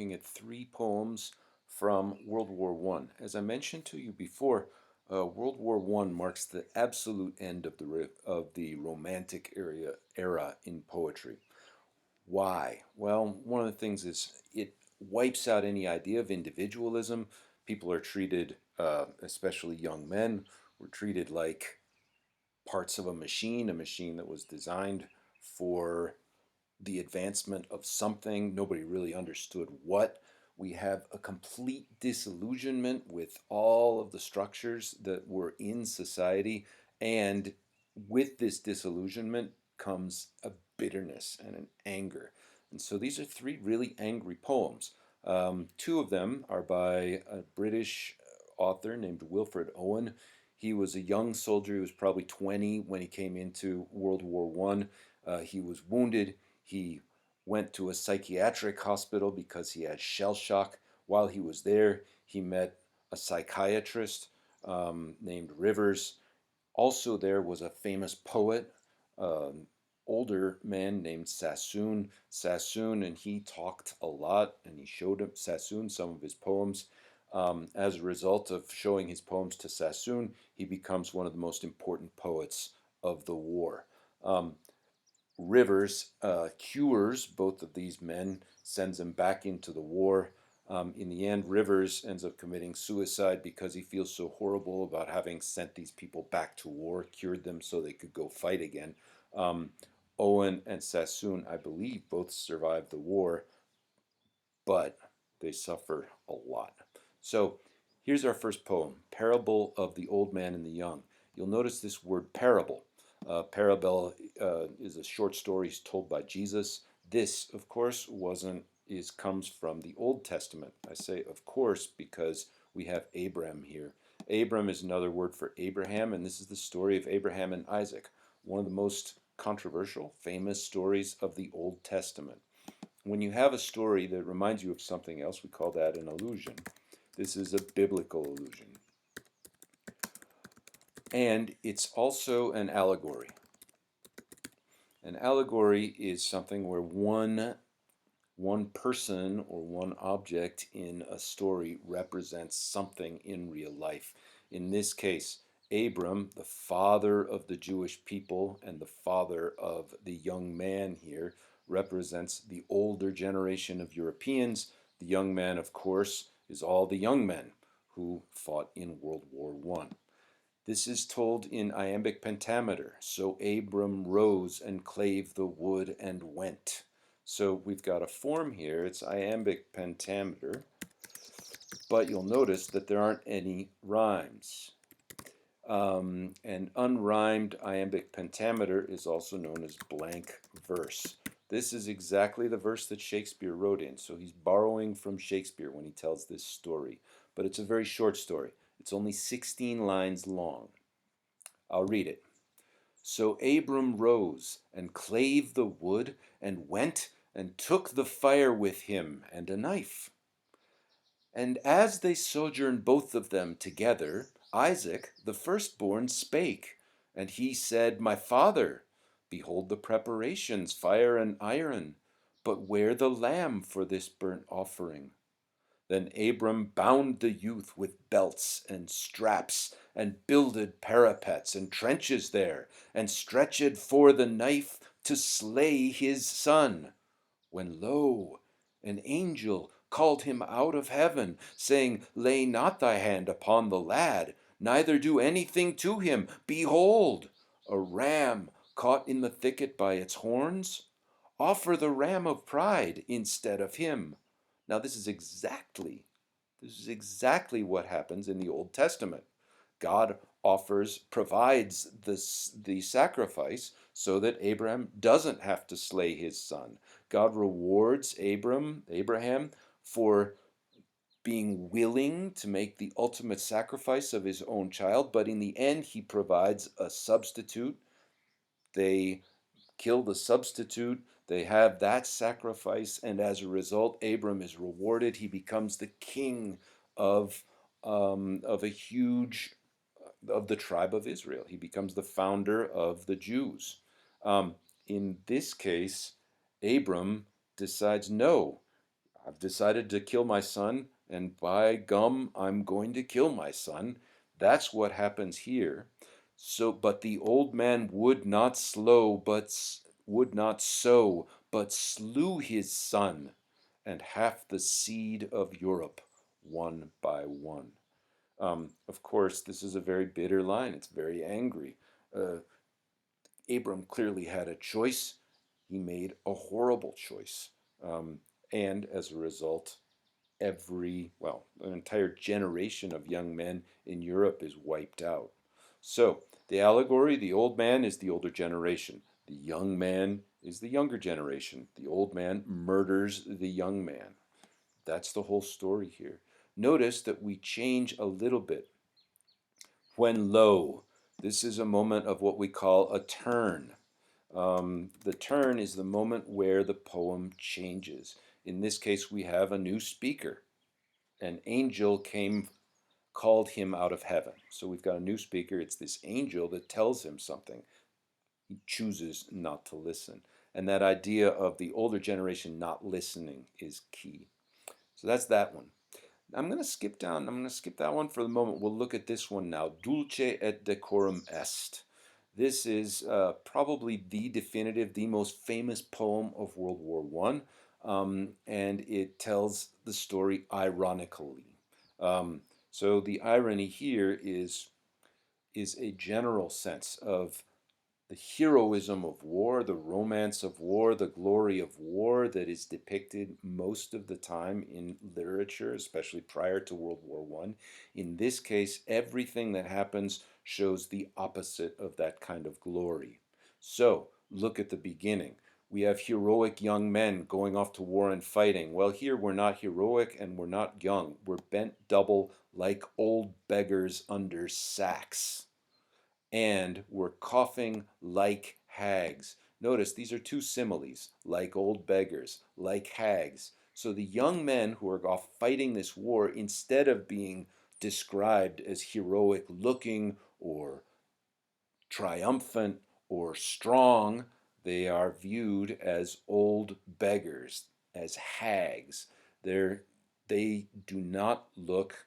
Looking at three poems from World War One. As I mentioned to you before, World War One marks the absolute end of the Romantic era in poetry. Why? Well, one of the things is it wipes out any idea of individualism. People are treated, especially young men, were treated like parts of a machine that was designed for the advancement of something. Nobody really understood what. We have a complete disillusionment with all of the structures that were in society. And with this disillusionment comes a bitterness and an anger. And so these are three really angry poems. Two of them are by a British author named Wilfred Owen. He was a young soldier. He was probably 20 when he came into World War One. He was wounded. He went to a psychiatric hospital because he had shell shock. While he was there, he met a psychiatrist named Rivers. Also, there was a famous poet, older man named Sassoon. Sassoon, and he talked a lot, and he showed him Sassoon some of his poems. As a result of showing his poems to Sassoon, he becomes one of the most important poets of the war. Rivers cures both of these men, sends them back into the war. In the end, Rivers ends up committing suicide because he feels so horrible about having sent these people back to war, cured them so they could go fight again. Um, Owen and Sassoon, I believe, both survived the war, but they suffer a lot. So here's our first poem, Parable of the Old Man and the Young. You'll notice this word parable. Parable is a short story told by Jesus. This, of course, wasn't is comes from the Old Testament. I say of course because we have Abram here. Abram is another word for Abraham, and this is the story of Abraham and Isaac, one of the most controversial, famous stories of the Old Testament. When you have a story that reminds you of something else, we call that an allusion. This is a biblical allusion. And it's also an allegory. An allegory is something where one person or one object in a story represents something in real life. In this case, Abram, the father of the Jewish people and the father of the young man here, represents the older generation of Europeans. The young man, of course, is all the young men who fought in World War One. This is told in iambic pentameter. So Abram rose and clave the wood and went. So we've got a form here. It's iambic pentameter, but you'll notice that there aren't any rhymes. And unrhymed iambic pentameter is also known as blank verse. This is exactly the verse that Shakespeare wrote in, so he's borrowing from Shakespeare when he tells this story. But it's a very short story. It's only 16 lines long. I'll read it. So Abram rose and clave the wood and went and took the fire with him and a knife. And as they sojourned both of them together, Isaac the firstborn spake, and he said, My father, behold the preparations, fire and iron, but where the lamb for this burnt offering? Then Abram bound the youth with belts and straps, and builded parapets and trenches there, and stretched for the knife to slay his son. When lo, an angel called him out of heaven, saying, Lay not thy hand upon the lad, neither do anything to him. Behold, a ram caught in the thicket by its horns. Offer the ram of pride instead of him. Now this is exactly what happens in the Old Testament. God provides the sacrifice so that Abraham doesn't have to slay his son. God rewards Abraham, for being willing to make the ultimate sacrifice of his own child, but in the end, he provides a substitute. They kill the substitute, they have that sacrifice, and as a result, Abram is rewarded. He becomes the king of of a huge of the tribe of Israel. He becomes the founder of the Jews. In this case, Abram decides, no, I've decided to kill my son, and by gum, I'm going to kill my son. That's what happens here. So, but the old man would not sow, but slew his son, and half the seed of Europe, one by one. Of course, this is a very bitter line. It's very angry. Uh, Abram clearly had a choice. He made a horrible choice. And as a result, an entire generation of young men in Europe is wiped out. So, the allegory, the old man is the older generation. The young man is the younger generation. The old man murders the young man. That's the whole story here. Notice that we change a little bit. When lo, this is a moment of what we call a turn. The turn is the moment where the poem changes. In this case, we have a new speaker. An angel called him out of heaven. So we've got a new speaker. It's this angel that tells him something. He chooses not to listen. And that idea of the older generation not listening is key. So that's that one. I'm going to skip down. I'm going to skip that one for the moment. We'll look at this one now. Dulce et decorum est. This is probably the definitive, the most famous poem of World War One, and it tells the story ironically. So the irony here is a general sense of the heroism of war, the romance of war, the glory of war that is depicted most of the time in literature, especially prior to World War One. In this case, everything that happens shows the opposite of that kind of glory. So, look at the beginning. We have heroic young men going off to war and fighting. Well, here we're not heroic and we're not young. We're bent double like old beggars under sacks, and were coughing like hags. Notice these are two similes, like old beggars, like hags. So the young men who are off fighting this war, instead of being described as heroic looking or triumphant or strong, they are viewed as old beggars, as hags. They do not look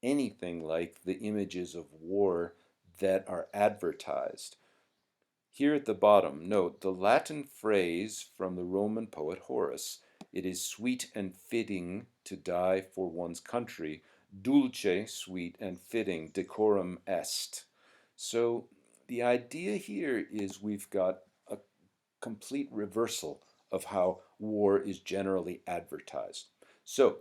anything like the images of war that are advertised. Here at the bottom, note the Latin phrase from the Roman poet Horace. It is sweet and fitting to die for one's country. Dulce, sweet and fitting, decorum est. So the idea here is we've got a complete reversal of how war is generally advertised. So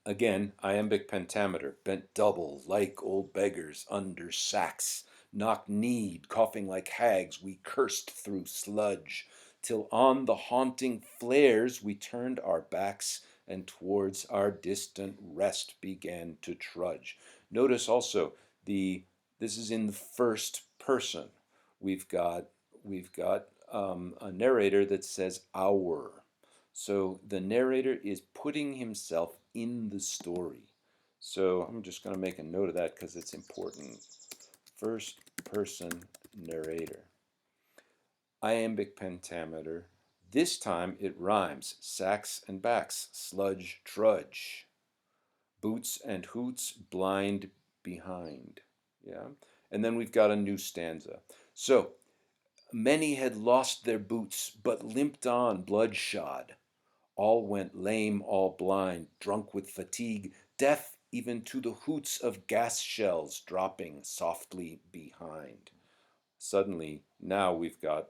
again, iambic pentameter, bent double, like old beggars under sacks, knock-kneed, coughing like hags, we cursed through sludge, till on the haunting flares we turned our backs, and towards our distant rest began to trudge. Notice also this is in the first person. We've got a narrator that says our. So the narrator is putting himself in the story. So I'm just going to make a note of that because it's important. First person narrator. Iambic pentameter. This time it rhymes. Sacks and backs, sludge, trudge. Boots and hoots, blind behind. Yeah. And then we've got a new stanza. So many had lost their boots, but limped on bloodshod. All went lame, all blind, drunk with fatigue, deaf even to the hoots of gas shells dropping softly behind. Suddenly, now we've got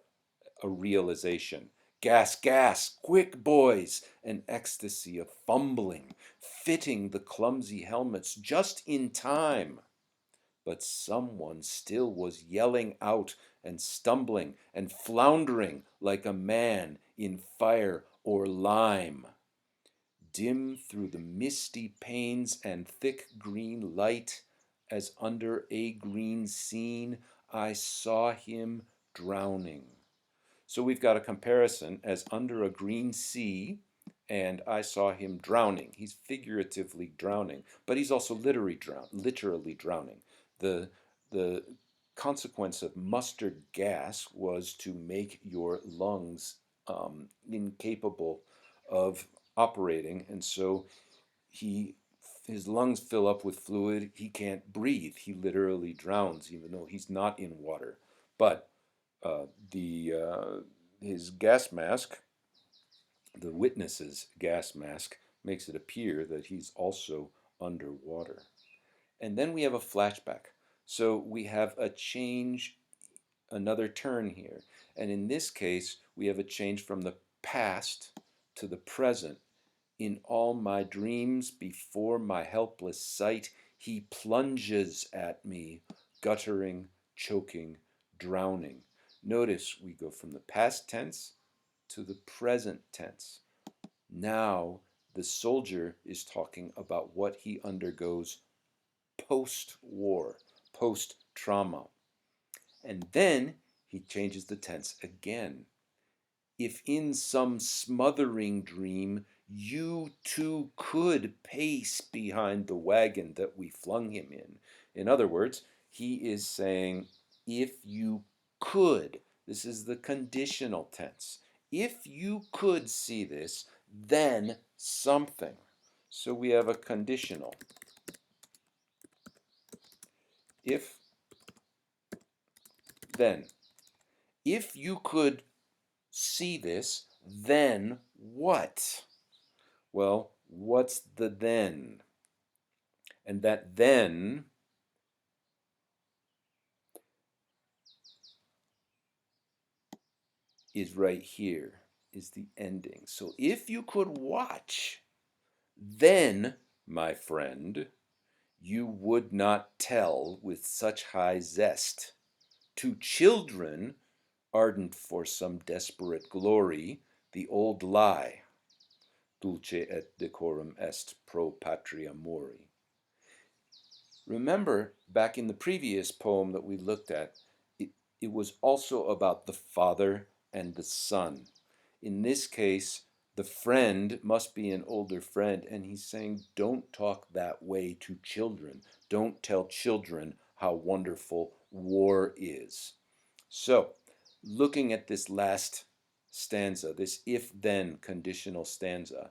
a realization. Gas, gas, quick, boys! An ecstasy of fumbling, fitting the clumsy helmets just in time. But someone still was yelling out and stumbling and floundering like a man in fire or lime. Dim through the misty panes and thick green light, as under a green scene, I saw him drowning. So we've got a comparison as under a green sea, and I saw him drowning. He's figuratively drowning, but he's also literally drowning. The consequence of mustard gas was to make your lungs incapable of operating, and so he his lungs fill up with fluid. He can't breathe. He literally drowns, even though he's not in water. But the his gas mask, the witness's gas mask, makes it appear that he's also underwater. And then we have a flashback. So we have a change, another turn here. And in this case, we have a change from the past to the present. In all my dreams, before my helpless sight, he plunges at me, guttering, choking, drowning. Notice we go from the past tense to the present tense. Now the soldier is talking about what he undergoes post war, post trauma. And then he changes the tense again. If in some smothering dream you too could pace behind the wagon that we flung him in. In other words, he is saying, if you could, this is the conditional tense. If you could see this, then something. So we have a conditional. If, then. If you could see this, then what? Well, what's the then? And that then is right here, is the ending. So if you could watch, then, my friend, you would not tell with such high zest. To children, ardent for some desperate glory, the old lie, dulce et decorum est pro patria mori. Remember, back in the previous poem that we looked at, it was also about the father and the son. In this case, the friend must be an older friend, and he's saying, don't talk that way to children. Don't tell children how wonderful war is. So, looking at this last stanza, this if then conditional stanza,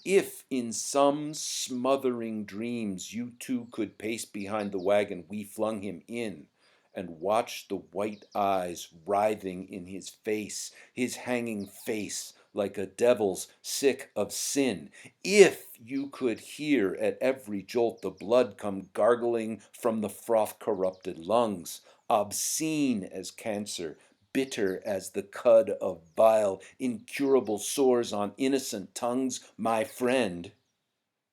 if in some smothering dreams you too could pace behind the wagon we flung him in, and watch the white eyes writhing in his hanging face like a devil's sick of sin, if you could hear at every jolt the blood come gargling from the froth corrupted lungs, obscene as cancer, bitter as the cud of bile, incurable sores on innocent tongues, my friend,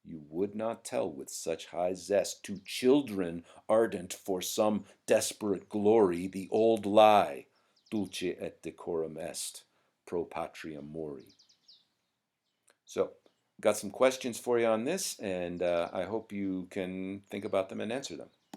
you would not tell with such high zest to children ardent for some desperate glory the old lie, dulce et decorum est, pro patria mori. So, got some questions for you on this, and I hope you can think about them and answer them.